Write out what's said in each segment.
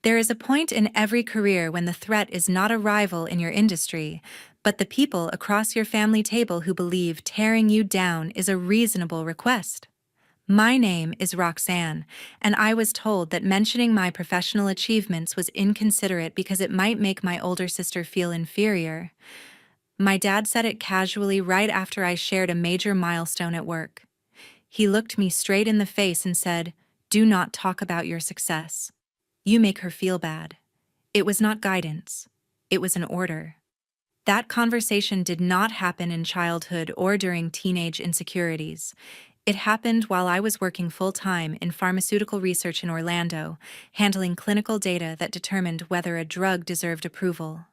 There is a point in every career when the threat is not a rival in your industry, but the people across your family table who believe tearing you down is a reasonable request. My name is Roxanne, and I was told that mentioning my professional achievements was inconsiderate because it might make my older sister feel inferior. My dad said it casually right after I shared a major milestone at work. He looked me straight in the face and said, "Do not talk about your success. You make her feel bad." It was not guidance. It was an order. That conversation did not happen in childhood or during teenage insecurities. It happened while I was working full-time in pharmaceutical research in Orlando, handling clinical data that determined whether a drug deserved approval.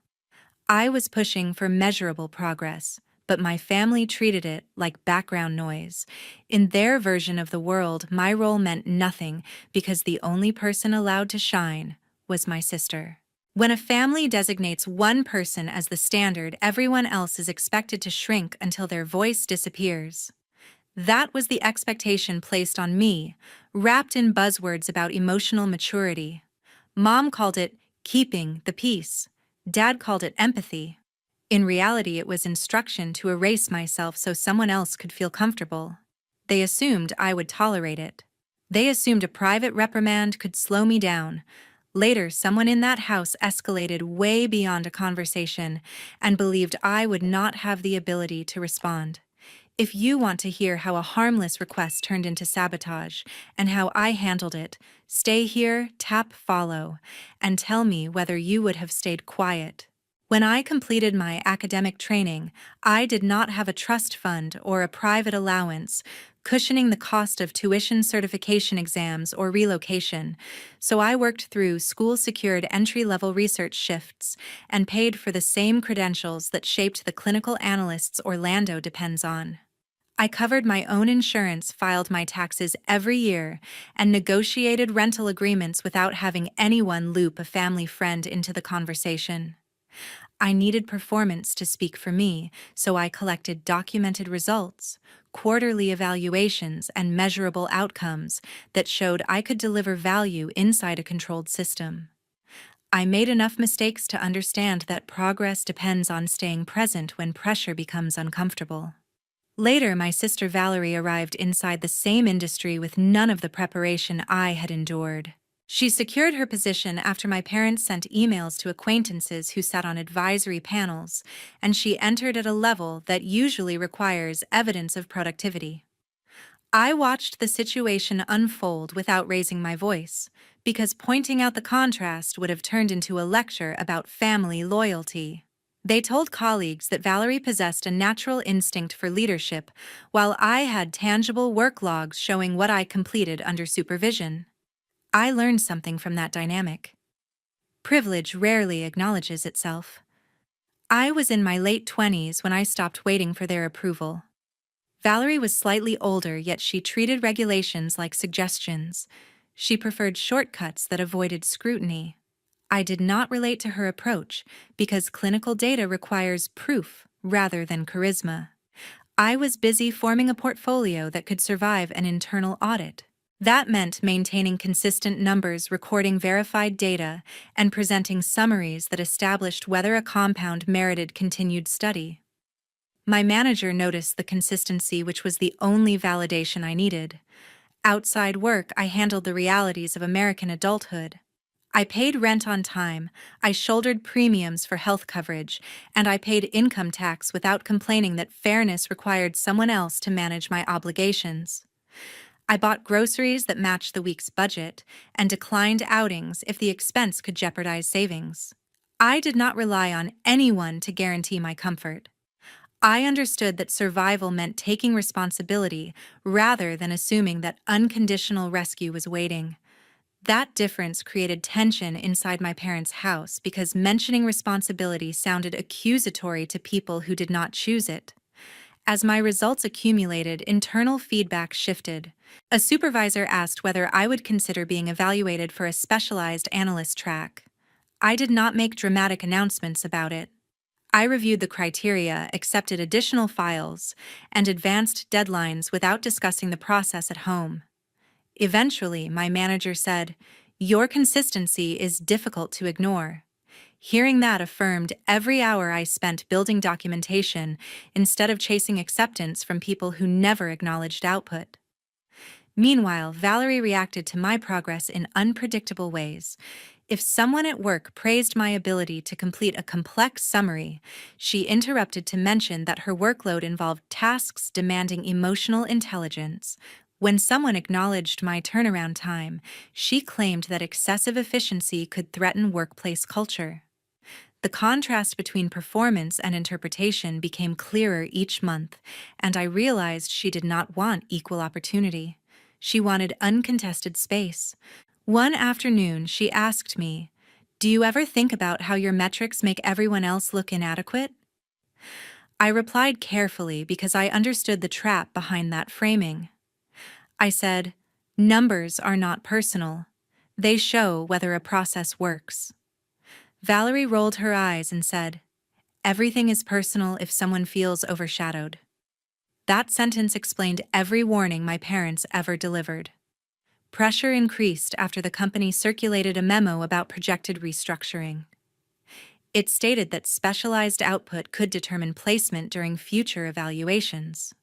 I was pushing for measurable progress, but my family treated it like background noise. In their version of the world, my role meant nothing because the only person allowed to shine was my sister. When a family designates one person as the standard, everyone else is expected to shrink until their voice disappears. That was the expectation placed on me, wrapped in buzzwords about emotional maturity. Mom called it keeping the peace. Dad called it empathy. In reality, it was instruction to erase myself so someone else could feel comfortable. They assumed I would tolerate it. They assumed a private reprimand could slow me down. Later, someone in that house escalated way beyond a conversation and believed I would not have the ability to respond. If you want to hear how a harmless request turned into sabotage and how I handled it, stay here, tap follow, and tell me whether you would have stayed quiet. When I completed my academic training, I did not have a trust fund or a private allowance, cushioning the cost of tuition certification exams or relocation, so I worked through school-secured entry-level research shifts and paid for the same credentials that shaped the clinical analysts Orlando depends on. I covered my own insurance, filed my taxes every year, and negotiated rental agreements without having anyone loop a family friend into the conversation. I needed performance to speak for me, so I collected documented results, quarterly evaluations, and measurable outcomes that showed I could deliver value inside a controlled system. I made enough mistakes to understand that progress depends on staying present when pressure becomes uncomfortable. Later, my sister Valerie arrived inside the same industry with none of the preparation I had endured. She secured her position after my parents sent emails to acquaintances who sat on advisory panels, and she entered at a level that usually requires evidence of productivity. I watched the situation unfold without raising my voice, because pointing out the contrast would have turned into a lecture about family loyalty. They told colleagues that Valerie possessed a natural instinct for leadership, while I had tangible work logs showing what I completed under supervision. I learned something from that dynamic. Privilege rarely acknowledges itself. I was in my late 20s when I stopped waiting for their approval. Valerie was slightly older, yet she treated regulations like suggestions. She preferred shortcuts that avoided scrutiny. I did not relate to her approach because clinical data requires proof rather than charisma. I was busy forming a portfolio that could survive an internal audit. That meant maintaining consistent numbers, recording verified data, and presenting summaries that established whether a compound merited continued study. My manager noticed the consistency, which was the only validation I needed. Outside work, I handled the realities of American adulthood. I paid rent on time, I shouldered premiums for health coverage, and I paid income tax without complaining that fairness required someone else to manage my obligations. I bought groceries that matched the week's budget and declined outings if the expense could jeopardize savings. I did not rely on anyone to guarantee my comfort. I understood that survival meant taking responsibility rather than assuming that unconditional rescue was waiting. That difference created tension inside my parents' house because mentioning responsibility sounded accusatory to people who did not choose it. As my results accumulated, internal feedback shifted. A supervisor asked whether I would consider being evaluated for a specialized analyst track. I did not make dramatic announcements about it. I reviewed the criteria, accepted additional files, and advanced deadlines without discussing the process at home. Eventually, my manager said, Your consistency is difficult to ignore. Hearing that affirmed every hour I spent building documentation instead of chasing acceptance from people who never acknowledged output. Meanwhile, Valerie reacted to my progress in unpredictable ways. If someone at work praised my ability to complete a complex summary, she interrupted to mention that her workload involved tasks demanding emotional intelligence. When someone acknowledged my turnaround time, she claimed that excessive efficiency could threaten workplace culture. The contrast between performance and interpretation became clearer each month, and I realized she did not want equal opportunity. She wanted uncontested space. One afternoon, she asked me, "Do you ever think about how your metrics make everyone else look inadequate?" I replied carefully because I understood the trap behind that framing. I said, "Numbers are not personal. They show whether a process works." Valerie rolled her eyes and said, "Everything is personal if someone feels overshadowed." That sentence explained every warning my parents ever delivered. Pressure increased after the company circulated a memo about projected restructuring. It stated that specialized output could determine placement during future evaluations.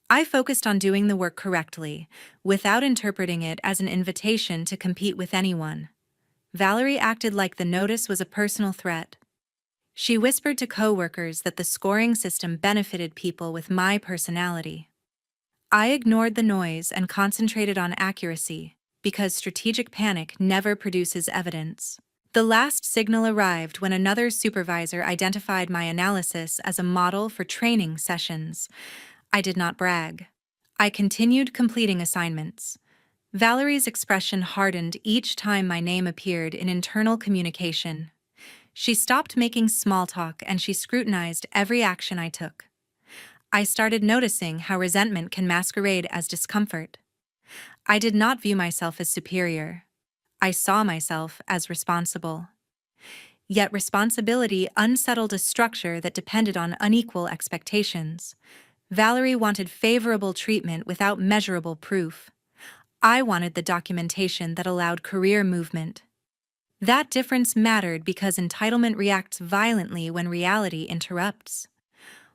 I focused on doing the work correctly, without interpreting it as an invitation to compete with anyone. Valerie acted like the notice was a personal threat. She whispered to coworkers that the scoring system benefited people with my personality. I ignored the noise and concentrated on accuracy, because strategic panic never produces evidence. The last signal arrived when another supervisor identified my analysis as a model for training sessions. I did not brag. I continued completing assignments. Valerie's expression hardened each time my name appeared in internal communication. She stopped making small talk and she scrutinized every action I took. I started noticing how resentment can masquerade as discomfort. I did not view myself as superior. I saw myself as responsible. Yet responsibility unsettled a structure that depended on unequal expectations. Valerie wanted favorable treatment without measurable proof. I wanted the documentation that allowed career movement. That difference mattered because entitlement reacts violently when reality interrupts.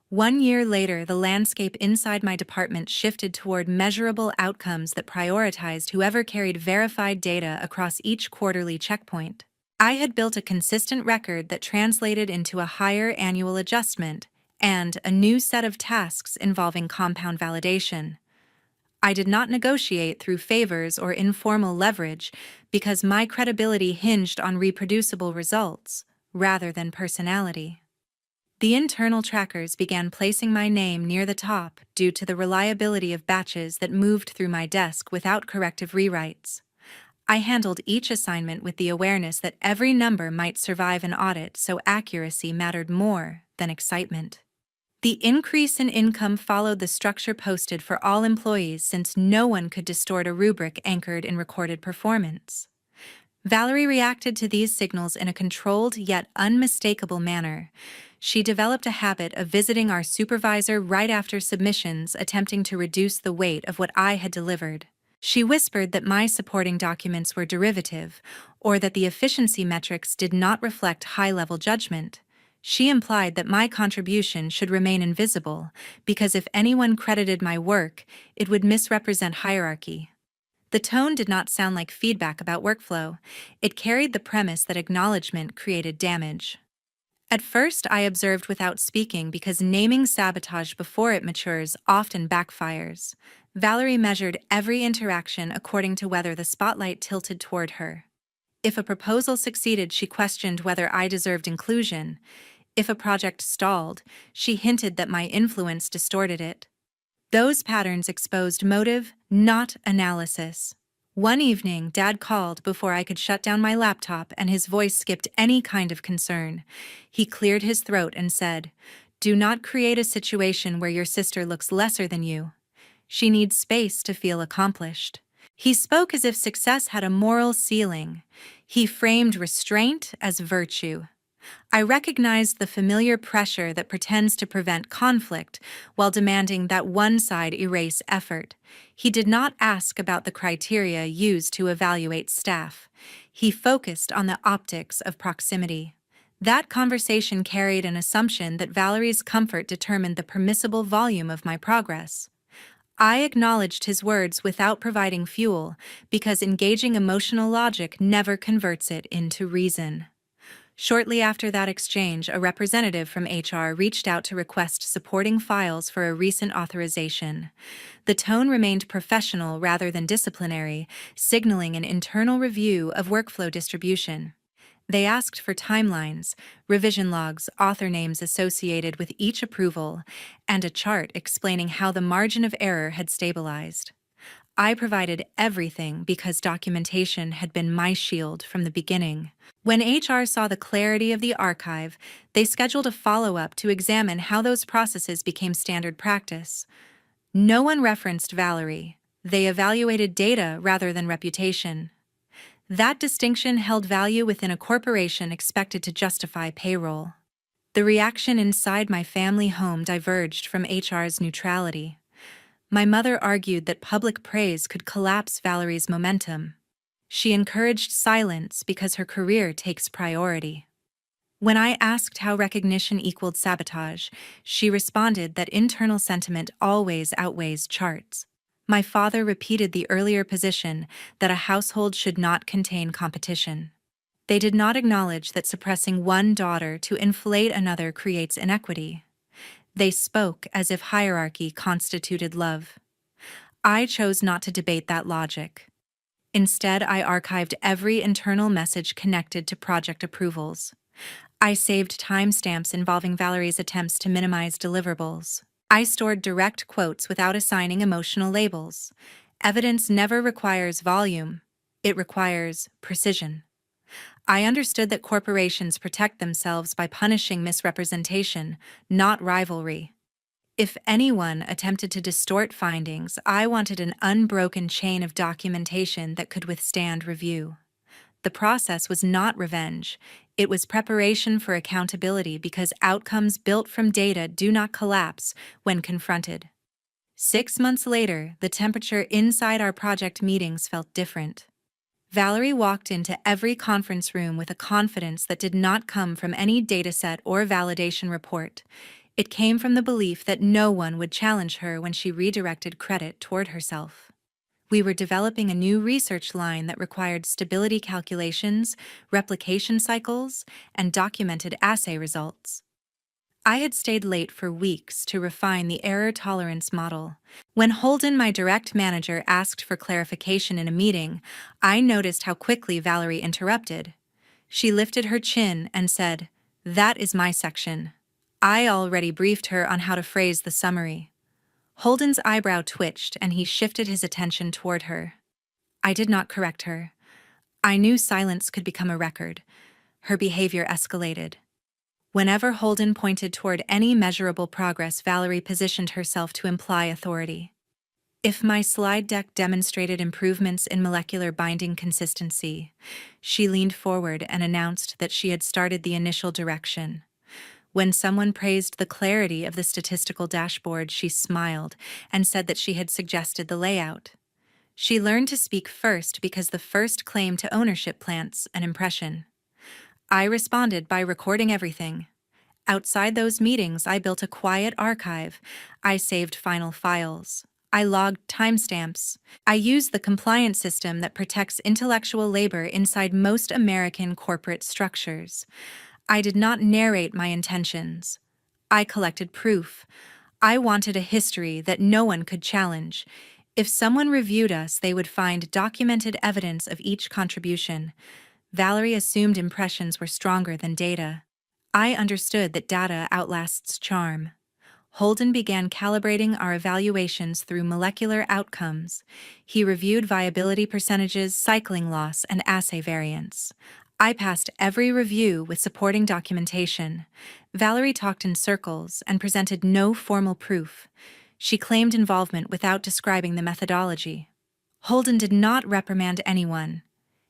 1 year later, the landscape inside my department shifted toward measurable outcomes that prioritized whoever carried verified data across each quarterly checkpoint. I had built a consistent record that translated into a higher annual adjustment and a new set of tasks involving compound validation. I did not negotiate through favors or informal leverage because my credibility hinged on reproducible results rather than personality. The internal trackers began placing my name near the top due to the reliability of batches that moved through my desk without corrective rewrites. I handled each assignment with the awareness that every number might survive an audit, so accuracy mattered more than excitement. The increase in income followed the structure posted for all employees since no one could distort a rubric anchored in recorded performance. Valerie reacted to these signals in a controlled yet unmistakable manner. She developed a habit of visiting our supervisor right after submissions, attempting to reduce the weight of what I had delivered. She whispered that my supporting documents were derivative, or that the efficiency metrics did not reflect high-level judgment. She implied that my contribution should remain invisible, because if anyone credited my work, it would misrepresent hierarchy. The tone did not sound like feedback about workflow. It carried the premise that acknowledgement created damage. At first, I observed without speaking because naming sabotage before it matures often backfires. Valerie measured every interaction according to whether the spotlight tilted toward her. If a proposal succeeded, she questioned whether I deserved inclusion. If a project stalled, she hinted that my influence distorted it. Those patterns exposed motive, not analysis. One evening, Dad called before I could shut down my laptop, and his voice skipped any kind of concern. He cleared his throat and said, "Do not create a situation where your sister looks lesser than you. She needs space to feel accomplished." He spoke as if success had a moral ceiling. He framed restraint as virtue. I recognized the familiar pressure that pretends to prevent conflict while demanding that one side erase effort. He did not ask about the criteria used to evaluate staff. He focused on the optics of proximity. That conversation carried an assumption that Valerie's comfort determined the permissible volume of my progress. I acknowledged his words without providing fuel, because engaging emotional logic never converts it into reason. Shortly after that exchange, a representative from HR reached out to request supporting files for a recent authorization. The tone remained professional rather than disciplinary, signaling an internal review of workflow distribution. They asked for timelines, revision logs, author names associated with each approval, and a chart explaining how the margin of error had stabilized. I provided everything because documentation had been my shield from the beginning. When HR saw the clarity of the archive, they scheduled a follow-up to examine how those processes became standard practice. No one referenced Valerie. They evaluated data rather than reputation. That distinction held value within a corporation expected to justify payroll. The reaction inside my family home diverged from HR's neutrality. My mother argued that public praise could collapse Valerie's momentum. She encouraged silence because her career takes priority. When I asked how recognition equaled sabotage, she responded that internal sentiment always outweighs charts. My father repeated the earlier position that a household should not contain competition. They did not acknowledge that suppressing one daughter to inflate another creates inequity. They spoke as if hierarchy constituted love. I chose not to debate that logic. Instead, I archived every internal message connected to project approvals. I saved timestamps involving Valerie's attempts to minimize deliverables. I stored direct quotes without assigning emotional labels. Evidence never requires volume. It requires precision. I understood that corporations protect themselves by punishing misrepresentation, not rivalry. If anyone attempted to distort findings, I wanted an unbroken chain of documentation that could withstand review. The process was not revenge. It was preparation for accountability, because outcomes built from data do not collapse when confronted. 6 months later, the temperature inside our project meetings felt different. Valerie walked into every conference room with a confidence that did not come from any dataset or validation report. It came from the belief that no one would challenge her when she redirected credit toward herself. We were developing a new research line that required stability calculations, replication cycles, and documented assay results. I had stayed late for weeks to refine the error tolerance model. When Holden, my direct manager, asked for clarification in a meeting, I noticed how quickly Valerie interrupted. She lifted her chin and said, "That is my section." I already briefed her on how to phrase the summary. Holden's eyebrow twitched and he shifted his attention toward her. I did not correct her. I knew silence could become a record. Her behavior escalated. Whenever Holden pointed toward any measurable progress, Valerie positioned herself to imply authority. If my slide deck demonstrated improvements in molecular binding consistency, she leaned forward and announced that she had started the initial direction. When someone praised the clarity of the statistical dashboard, she smiled and said that she had suggested the layout. She learned to speak first because the first claim to ownership plants an impression. I responded by recording everything. Outside those meetings, I built a quiet archive. I saved final files. I logged timestamps. I used the compliance system that protects intellectual labor inside most American corporate structures. I did not narrate my intentions. I collected proof. I wanted a history that no one could challenge. If someone reviewed us, they would find documented evidence of each contribution. Valerie assumed impressions were stronger than data. I understood that data outlasts charm. Holden began calibrating our evaluations through molecular outcomes. He reviewed viability percentages, cycling loss, and assay variance. I passed every review with supporting documentation. Valerie talked in circles and presented no formal proof. She claimed involvement without describing the methodology. Holden did not reprimand anyone.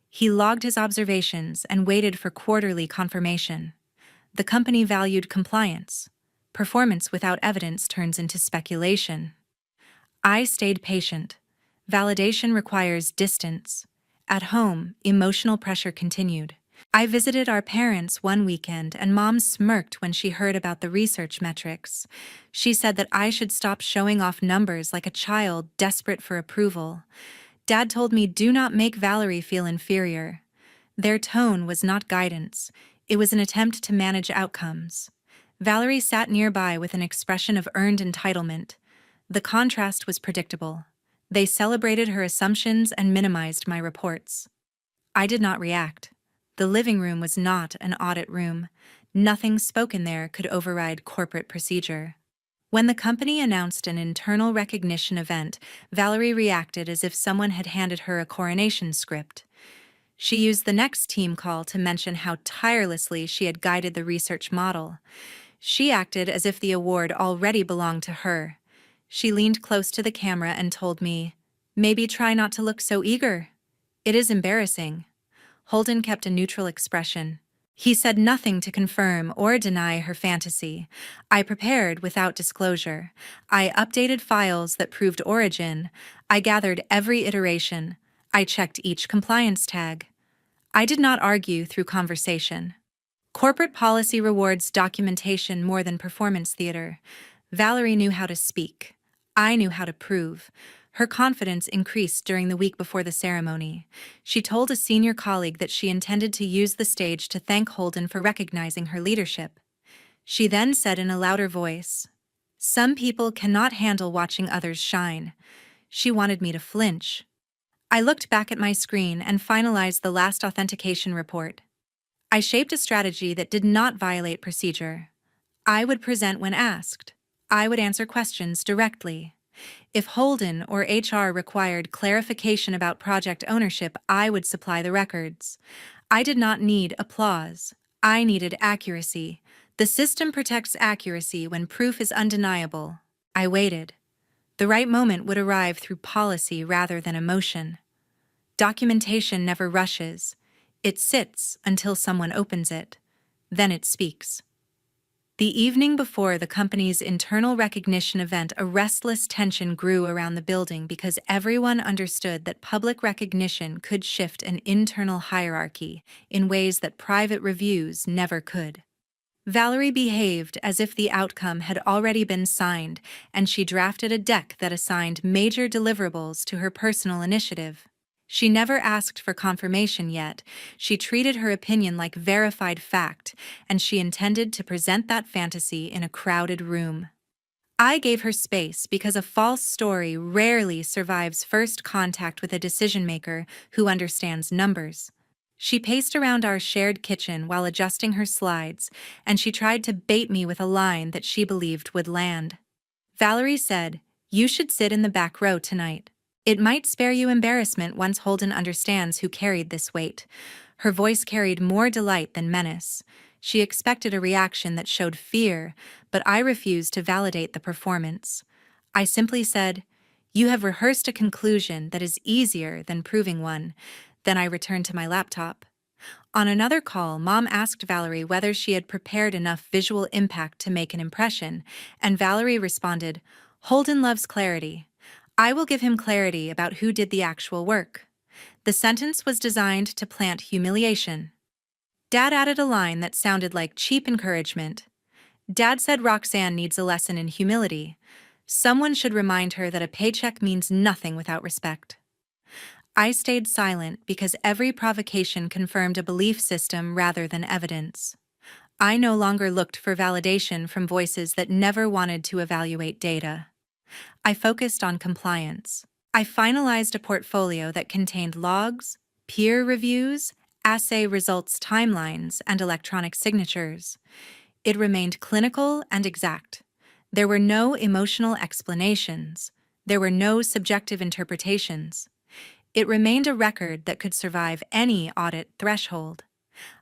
He logged his observations and waited for quarterly confirmation. The company valued compliance. Performance without evidence turns into speculation. I stayed patient. Validation requires distance. At home, emotional pressure continued. I visited our parents one weekend, and Mom smirked when she heard about the research metrics. She said that I should stop showing off numbers like a child desperate for approval. Dad told me, do not make Valerie feel inferior. Their tone was not guidance. It was an attempt to manage outcomes. Valerie sat nearby with an expression of earned entitlement. The contrast was predictable. They celebrated her assumptions and minimized my reports. I did not react. The living room was not an audit room. Nothing spoken there could override corporate procedure. When the company announced an internal recognition event, Valerie reacted as if someone had handed her a coronation script. She used the next team call to mention how tirelessly she had guided the research model. She acted as if the award already belonged to her. She leaned close to the camera and told me, "Maybe try not to look so eager. It is embarrassing." Holden kept a neutral expression. He said nothing to confirm or deny her fantasy. I prepared without disclosure. I updated files that proved origin. I gathered every iteration. I checked each compliance tag. I did not argue through conversation. Corporate policy rewards documentation more than performance theater. Valerie knew how to speak. I knew how to prove. Her confidence increased during the week before the ceremony. She told a senior colleague that she intended to use the stage to thank Holden for recognizing her leadership. She then said in a louder voice, "Some people cannot handle watching others shine." She wanted me to flinch. I looked back at my screen and finalized the last authentication report. I shaped a strategy that did not violate procedure. I would present when asked. I would answer questions directly. If Holden or HR required clarification about project ownership, I would supply the records. I did not need applause. I needed accuracy. The system protects accuracy when proof is undeniable. I waited. The right moment would arrive through policy rather than emotion. Documentation never rushes. It sits until someone opens it. Then it speaks. The evening before the company's internal recognition event, a restless tension grew around the building because everyone understood that public recognition could shift an internal hierarchy in ways that private reviews never could. Valerie behaved as if the outcome had already been signed, and she drafted a deck that assigned major deliverables to her personal initiative. She never asked for confirmation yet. She treated her opinion like verified fact, and she intended to present that fantasy in a crowded room. I gave her space because a false story rarely survives first contact with a decision-maker who understands numbers. She paced around our shared kitchen while adjusting her slides, and she tried to bait me with a line that she believed would land. Valerie said, "You should sit in the back row tonight. It might spare you embarrassment once Holden understands who carried this weight." Her voice carried more delight than menace. She expected a reaction that showed fear, but I refused to validate the performance. I simply said, "You have rehearsed a conclusion that is easier than proving one." Then I returned to my laptop. On another call, Mom asked Valerie whether she had prepared enough visual impact to make an impression, and Valerie responded, "Holden loves clarity. I will give him clarity about who did the actual work." The sentence was designed to plant humiliation. Dad added a line that sounded like cheap encouragement. Dad said Roxanne needs a lesson in humility. Someone should remind her that a paycheck means nothing without respect. I stayed silent because every provocation confirmed a belief system rather than evidence. I no longer looked for validation from voices that never wanted to evaluate data. I focused on compliance. I finalized a portfolio that contained logs, peer reviews, assay results timelines, and electronic signatures. It remained clinical and exact. There were no emotional explanations. There were no subjective interpretations. It remained a record that could survive any audit threshold.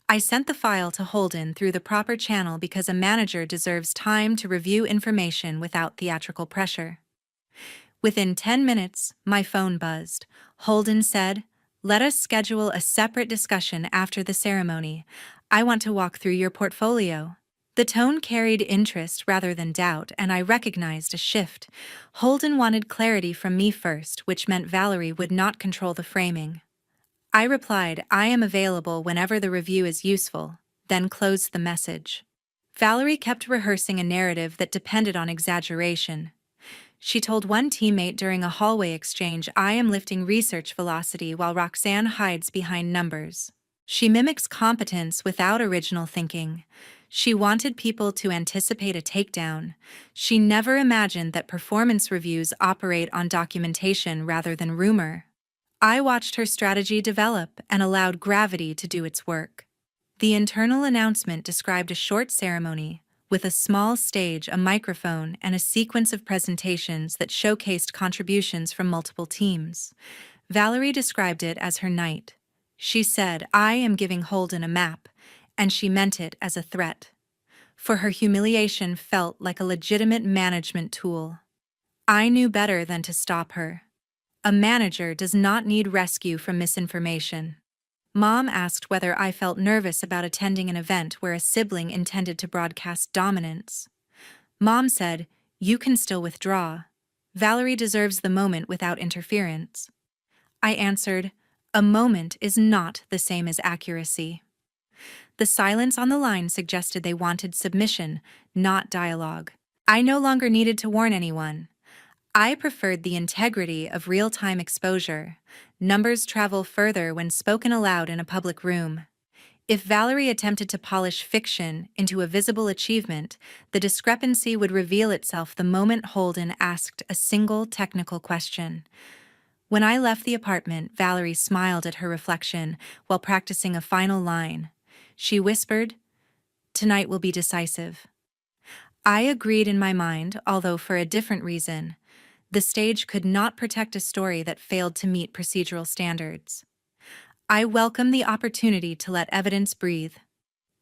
I sent the file to Holden through the proper channel because a manager deserves time to review information without theatrical pressure. Within 10 minutes, my phone buzzed. Holden said, "Let us schedule a separate discussion after the ceremony. I want to walk through your portfolio." The tone carried interest rather than doubt, and I recognized a shift. Holden wanted clarity from me first, which meant Valerie would not control the framing. I replied, I am available whenever the review is useful, then closed the message. Valerie kept rehearsing a narrative that depended on exaggeration. She told one teammate during a hallway exchange, I am lifting research velocity while Roxanne hides behind numbers. She mimics competence without original thinking. She wanted people to anticipate a takedown. She never imagined that performance reviews operate on documentation rather than rumor. I watched her strategy develop and allowed gravity to do its work. The internal announcement described a short ceremony, with a small stage, a microphone, and a sequence of presentations that showcased contributions from multiple teams. Valerie described it as her night. She said, I am giving Holden a map, and she meant it as a threat. For her humiliation felt like a legitimate management tool. I knew better than to stop her. A manager does not need rescue from misinformation. Mom asked whether I felt nervous about attending an event where a sibling intended to broadcast dominance. Mom said, you can still withdraw. Valerie deserves the moment without interference. I answered, a moment is not the same as accuracy. The silence on the line suggested they wanted submission, not dialogue. I no longer needed to warn anyone. I preferred the integrity of real-time exposure. Numbers travel further when spoken aloud in a public room. If Valerie attempted to polish fiction into a visible achievement, the discrepancy would reveal itself the moment Holden asked a single technical question. When I left the apartment, Valerie smiled at her reflection while practicing a final line. She whispered, tonight will be decisive. I agreed in my mind, although for a different reason. The stage could not protect a story that failed to meet procedural standards. I welcomed the opportunity to let evidence breathe.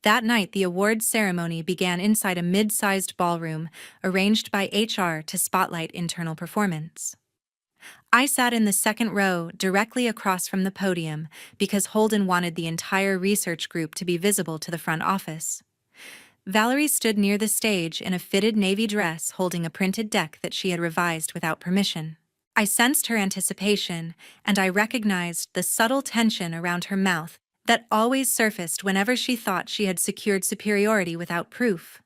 That night, the awards ceremony began inside a mid-sized ballroom arranged by HR to spotlight internal performance. I sat in the second row, directly across from the podium, because Holden wanted the entire research group to be visible to the front office. Valerie stood near the stage in a fitted navy dress, holding a printed deck that she had revised without permission. I sensed her anticipation, and I recognized the subtle tension around her mouth that always surfaced whenever she thought she had secured superiority without proof.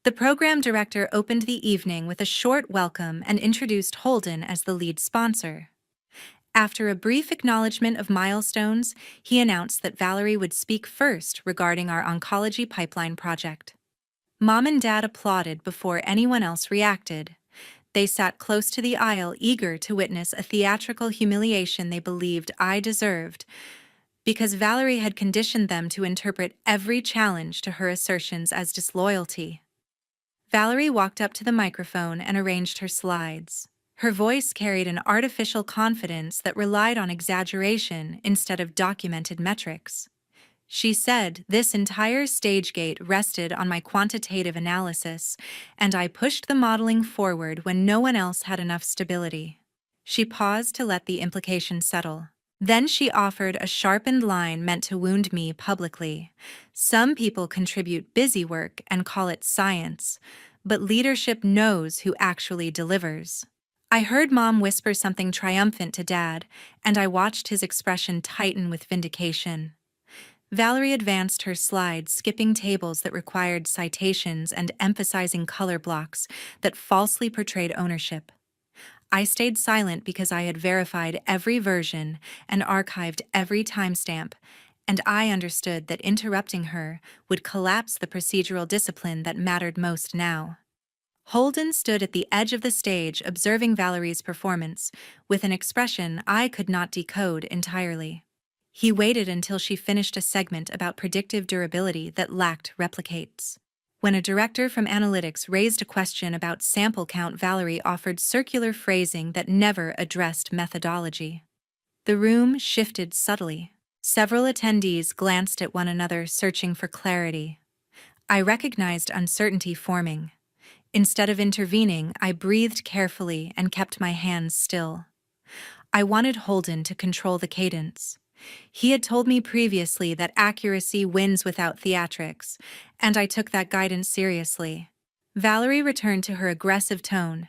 The program director opened the evening with a short welcome and introduced Holden as the lead sponsor. After a brief acknowledgement of milestones, he announced that Valerie would speak first regarding our oncology pipeline project. Mom and Dad applauded before anyone else reacted. They sat close to the aisle, eager to witness a theatrical humiliation they believed I deserved, because Valerie had conditioned them to interpret every challenge to her assertions as disloyalty. Valerie walked up to the microphone and arranged her slides. Her voice carried an artificial confidence that relied on exaggeration instead of documented metrics. She said, this entire stage gate rested on my quantitative analysis, and I pushed the modeling forward when no one else had enough stability. She paused to let the implication settle. Then she offered a sharpened line meant to wound me publicly. Some people contribute busy work and call it science, but leadership knows who actually delivers. I heard Mom whisper something triumphant to Dad, and I watched his expression tighten with vindication. Valerie advanced her slides, skipping tables that required citations and emphasizing color blocks that falsely portrayed ownership. I stayed silent because I had verified every version and archived every timestamp, and I understood that interrupting her would collapse the procedural discipline that mattered most now. Holden stood at the edge of the stage observing Valerie's performance with an expression I could not decode entirely. He waited until she finished a segment about predictive durability that lacked replicates. When a director from analytics raised a question about sample count, Valerie offered circular phrasing that never addressed methodology. The room shifted subtly. Several attendees glanced at one another, searching for clarity. I recognized uncertainty forming. Instead of intervening, I breathed carefully and kept my hands still. I wanted Holden to control the cadence. He had told me previously that accuracy wins without theatrics, and I took that guidance seriously. Valerie returned to her aggressive tone.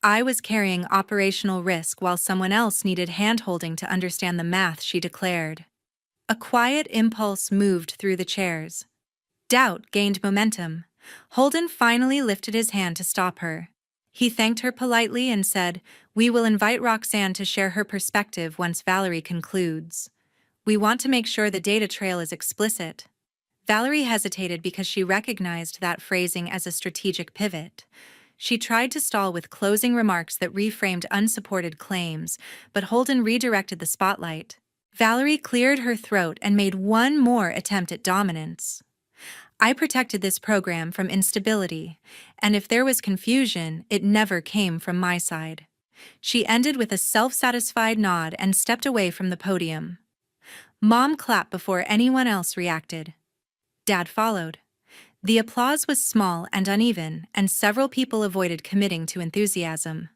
I was carrying operational risk while someone else needed hand-holding to understand the math, she declared. A quiet impulse moved through the chairs. Doubt gained momentum. Holden finally lifted his hand to stop her. He thanked her politely and said, "We will invite Roxanne to share her perspective once Valerie concludes. We want to make sure the data trail is explicit." Valerie hesitated because she recognized that phrasing as a strategic pivot. She tried to stall with closing remarks that reframed unsupported claims, but Holden redirected the spotlight. Valerie cleared her throat and made one more attempt at dominance. I protected this program from instability, and if there was confusion, it never came from my side. She ended with a self-satisfied nod and stepped away from the podium. Mom clapped before anyone else reacted. Dad followed. The applause was small and uneven, and several people avoided committing to enthusiasm.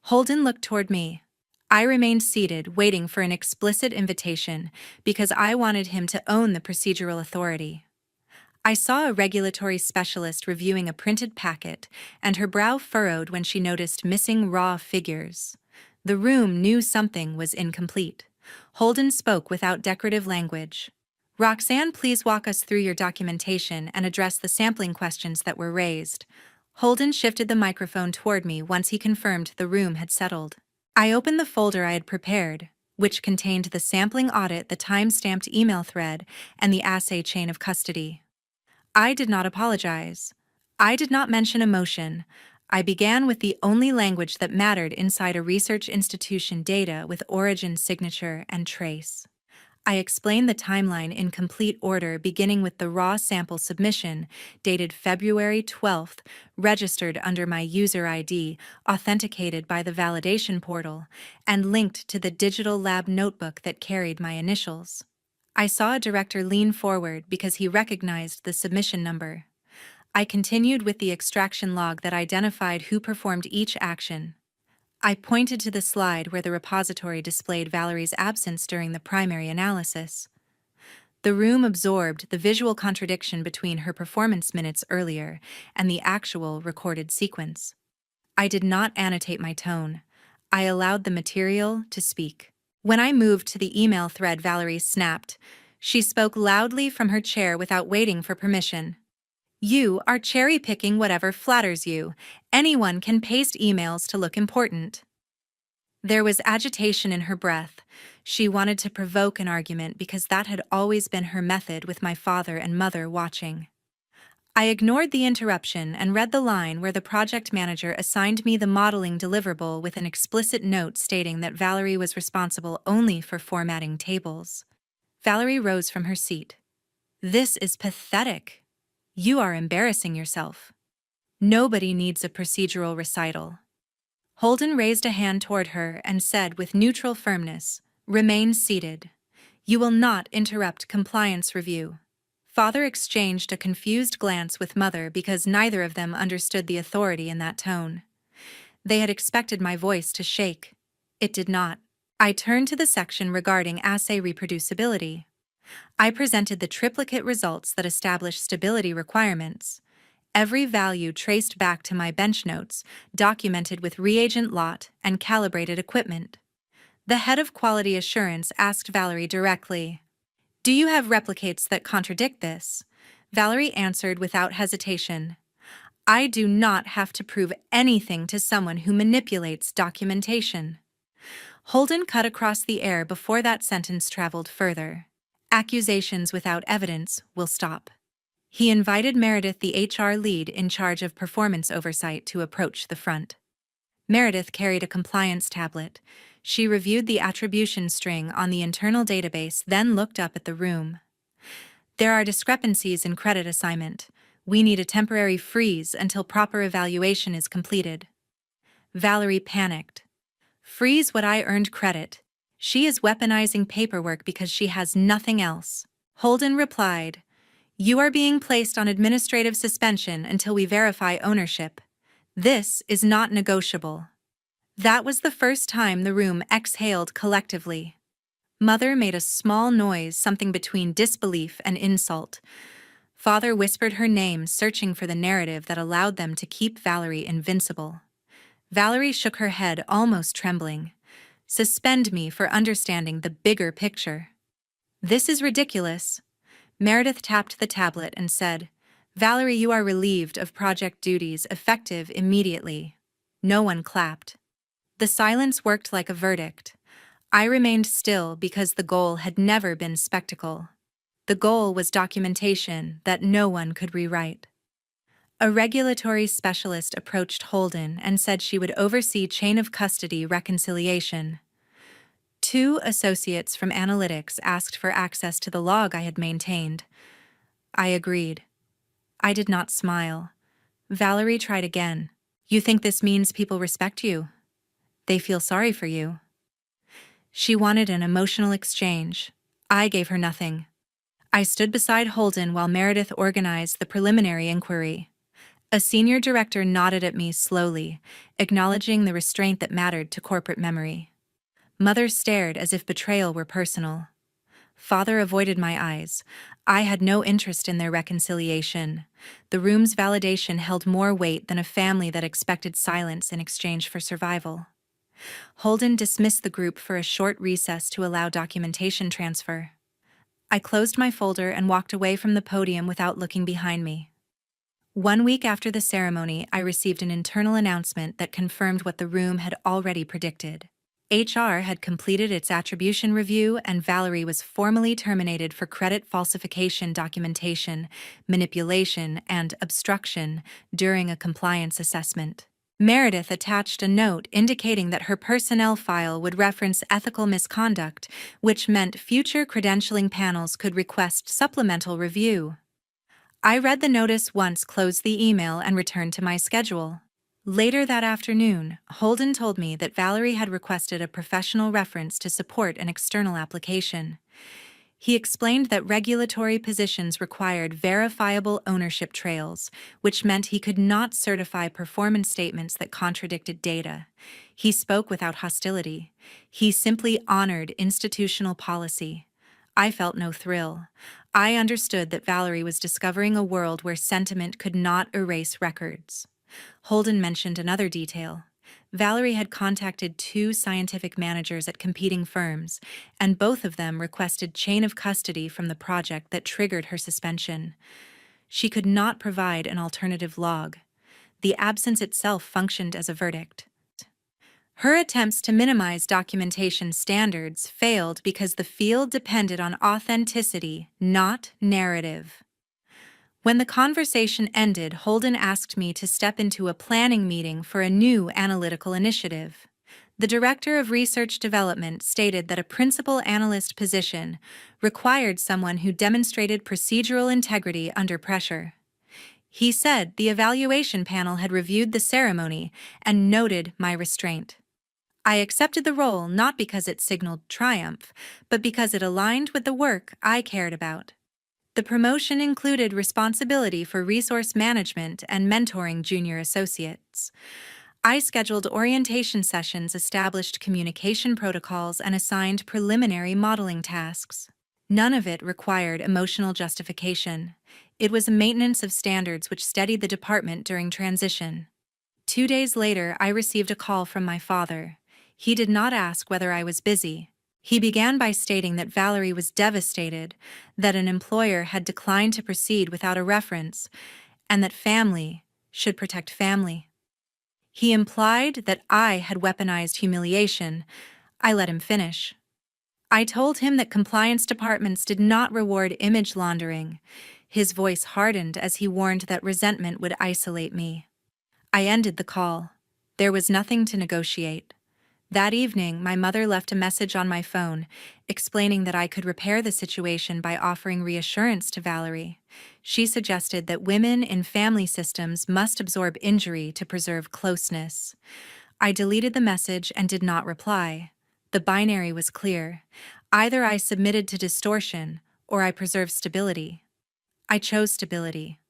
Holden looked toward me. I remained seated, waiting for an explicit invitation, because I wanted him to own the procedural authority. I saw a regulatory specialist reviewing a printed packet, and her brow furrowed when she noticed missing raw figures. The room knew something was incomplete. Holden spoke without decorative language. "Roxanne, please walk us through your documentation and address the sampling questions that were raised." Holden shifted the microphone toward me once he confirmed the room had settled. I opened the folder I had prepared, which contained the sampling audit, the time-stamped email thread, and the assay chain of custody. I did not apologize. I did not mention emotion. I began with the only language that mattered inside a research institution: data with origin, signature, and trace. I explained the timeline in complete order, beginning with the raw sample submission, dated February 12th, registered under my user ID, authenticated by the validation portal, and linked to the digital lab notebook that carried my initials. I saw a director lean forward because he recognized the submission number. I continued with the extraction log that identified who performed each action. I pointed to the slide where the repository displayed Valerie's absence during the primary analysis. The room absorbed the visual contradiction between her performance minutes earlier and the actual recorded sequence. I did not annotate my tone. I allowed the material to speak. When I moved to the email thread, Valerie snapped. She spoke loudly from her chair without waiting for permission. "You are cherry-picking whatever flatters you. Anyone can paste emails to look important." There was agitation in her breath. She wanted to provoke an argument because that had always been her method with my father and mother watching. I ignored the interruption and read the line where the project manager assigned me the modeling deliverable with an explicit note stating that Valerie was responsible only for formatting tables. Valerie rose from her seat. "This is pathetic. You are embarrassing yourself. Nobody needs a procedural recital." Holden raised a hand toward her and said with neutral firmness, "Remain seated. You will not interrupt compliance review." Father exchanged a confused glance with Mother because neither of them understood the authority in that tone. They had expected my voice to shake. It did not. I turned to the section regarding assay reproducibility. I presented the triplicate results that establish stability requirements. Every value traced back to my bench notes, documented with reagent lot and calibrated equipment. The head of quality assurance asked Valerie directly, "Do you have replicates that contradict this?" Valerie answered without hesitation, "I do not have to prove anything to someone who manipulates documentation." Holden cut across the air before that sentence traveled further. "Accusations without evidence will stop." He invited Meredith, the HR lead in charge of performance oversight, to approach the front. Meredith carried a compliance tablet. She reviewed the attribution string on the internal database, then looked up at the room. "There are discrepancies in credit assignment. We need a temporary freeze until proper evaluation is completed." Valerie panicked. "Freeze what I earned credit. She is weaponizing paperwork because she has nothing else." Holden replied, "You are being placed on administrative suspension until we verify ownership. This is not negotiable." That was the first time the room exhaled collectively. Mother made a small noise, something between disbelief and insult. Father whispered her name, searching for the narrative that allowed them to keep Valerie invincible. Valerie shook her head, almost trembling. Suspend me for understanding the bigger picture. This is ridiculous. Meredith tapped the tablet and said, Valerie, you are relieved of project duties, effective immediately. No one clapped. The silence worked like a verdict. I remained still because the goal had never been spectacle. The goal was documentation that no one could rewrite. A regulatory specialist approached Holden and said she would oversee chain of custody reconciliation. 2 associates from analytics asked for access to the log I had maintained. I agreed. I did not smile. Valerie tried again. You think this means people respect you? They feel sorry for you. She wanted an emotional exchange. I gave her nothing. I stood beside Holden while Meredith organized the preliminary inquiry. A senior director nodded at me slowly, acknowledging the restraint that mattered to corporate memory. Mother stared as if betrayal were personal. Father avoided my eyes. I had no interest in their reconciliation. The room's validation held more weight than a family that expected silence in exchange for survival. Holden dismissed the group for a short recess to allow documentation transfer. I closed my folder and walked away from the podium without looking behind me. 1 week after the ceremony, I received an internal announcement that confirmed what the room had already predicted. HR had completed its attribution review and Valerie was formally terminated for credit falsification documentation, manipulation, and obstruction during a compliance assessment. Meredith attached a note indicating that her personnel file would reference ethical misconduct, which meant future credentialing panels could request supplemental review. I read the notice once, closed the email, and returned to my schedule. Later that afternoon, Holden told me that Valerie had requested a professional reference to support an external application. He explained that regulatory positions required verifiable ownership trails, which meant he could not certify performance statements that contradicted data. He spoke without hostility. He simply honored institutional policy. I felt no thrill. I understood that Valerie was discovering a world where sentiment could not erase records. Holden mentioned another detail. Valerie had contacted 2 scientific managers at competing firms, and both of them requested chain of custody from the project that triggered her suspension. She could not provide an alternative log. The absence itself functioned as a verdict. Her attempts to minimize documentation standards failed because the field depended on authenticity, not narrative. When the conversation ended, Holden asked me to step into a planning meeting for a new analytical initiative. The director of research development stated that a principal analyst position required someone who demonstrated procedural integrity under pressure. He said the evaluation panel had reviewed the ceremony and noted my restraint. I accepted the role not because it signaled triumph, but because it aligned with the work I cared about. The promotion included responsibility for resource management and mentoring junior associates. I scheduled orientation sessions, established communication protocols, and assigned preliminary modeling tasks. None of it required emotional justification. It was a maintenance of standards which steadied the department during transition. 2 days later, I received a call from my father. He did not ask whether I was busy. He began by stating that Valerie was devastated, that an employer had declined to proceed without a reference, and that family should protect family. He implied that I had weaponized humiliation. I let him finish. I told him that compliance departments did not reward image laundering. His voice hardened as he warned that resentment would isolate me. I ended the call. There was nothing to negotiate. That evening, my mother left a message on my phone, explaining that I could repair the situation by offering reassurance to Valerie. She suggested that women in family systems must absorb injury to preserve closeness. I deleted the message and did not reply. The binary was clear. Either I submitted to distortion, or I preserved stability. I chose stability.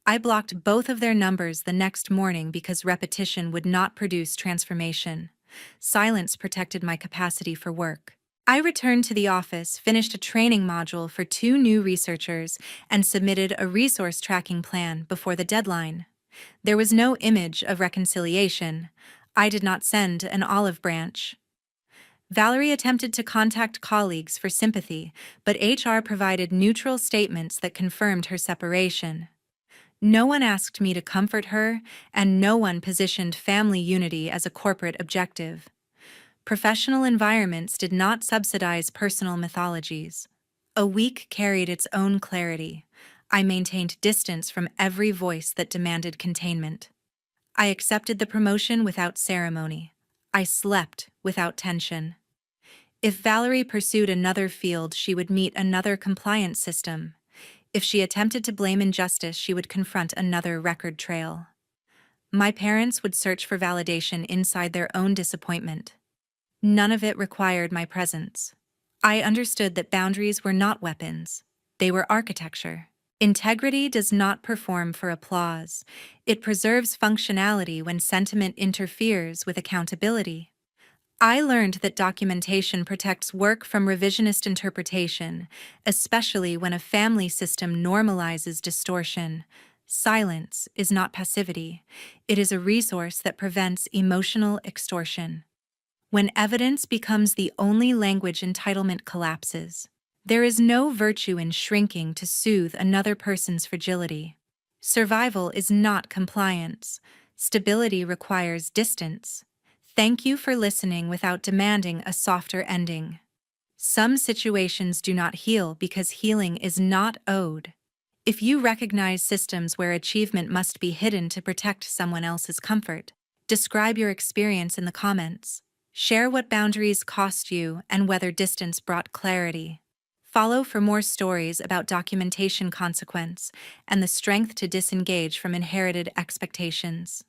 I blocked both of their numbers the next morning because repetition would not produce transformation. Silence protected my capacity for work. I returned to the office, finished a training module for 2 new researchers, and submitted a resource tracking plan before the deadline. There was no image of reconciliation. I did not send an olive branch. Valerie attempted to contact colleagues for sympathy, but HR provided neutral statements that confirmed her separation. No one asked me to comfort her, and no one positioned family unity as a corporate objective. Professional environments did not subsidize personal mythologies. A week carried its own clarity. I maintained distance from every voice that demanded containment. I accepted the promotion without ceremony. I slept without tension. If Valerie pursued another field, she would meet another compliance system. If she attempted to blame injustice, she would confront another record trail. My parents would search for validation inside their own disappointment. None of it required my presence. I understood that boundaries were not weapons. They were architecture. Integrity does not perform for applause. It preserves functionality when sentiment interferes with accountability. I learned that documentation protects work from revisionist interpretation, especially when a family system normalizes distortion. Silence is not passivity. It is a resource that prevents emotional extortion. When evidence becomes the only language, entitlement collapses. There is no virtue in shrinking to soothe another person's fragility. Survival is not compliance. Stability requires distance. Thank you for listening without demanding a softer ending. Some situations do not heal because healing is not owed. If you recognize systems where achievement must be hidden to protect someone else's comfort, describe your experience in the comments. Share what boundaries cost you and whether distance brought clarity. Follow for more stories about documentation consequence and the strength to disengage from inherited expectations.